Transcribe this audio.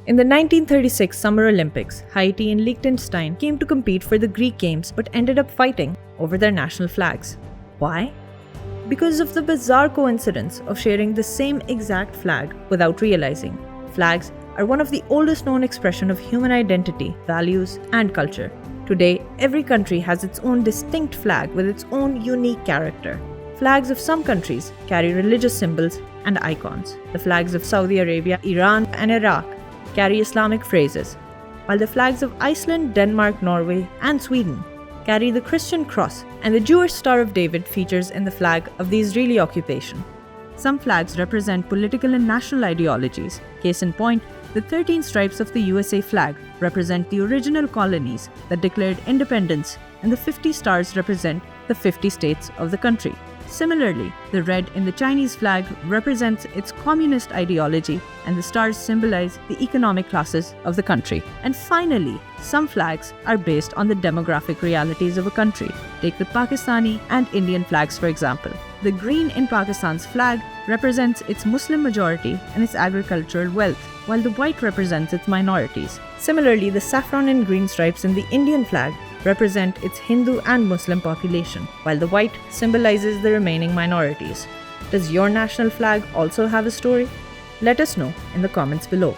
In the 1936 Summer Olympics, Haiti and Liechtenstein came to compete for the Greek Games but ended up fighting over their national flags. Why? Because of the bizarre coincidence of sharing the same exact flag without realizing. Flags are one of the oldest known expressions of human identity, values, and culture. Today, every country has its own distinct flag with its own unique character. Flags of some countries carry religious symbols and icons. The flags of Saudi Arabia, Iran, and Iraq carry Islamic phrases, while the flags of Iceland, Denmark, Norway, and Sweden carry the Christian cross, and the Jewish Star of David features in the flag of the Israeli occupation. Some flags represent political and national ideologies. Case in point, the 13 stripes of the USA flag represent the original colonies that declared independence, and the 50 stars represent the 50 states of the country. Similarly, the red in the Chinese flag represents its communist ideology, and the stars symbolize the economic classes of the country. And finally, some flags are based on the demographic realities of a country. Take the Pakistani and Indian flags, for example. The green in Pakistan's flag represents its Muslim majority and its agricultural wealth, while the white represents its minorities. Similarly, the saffron and green stripes in the Indian flag represent its Hindu and Muslim population, while the white symbolizes the remaining minorities. Does your national flag also have a story? Let us know in the comments below.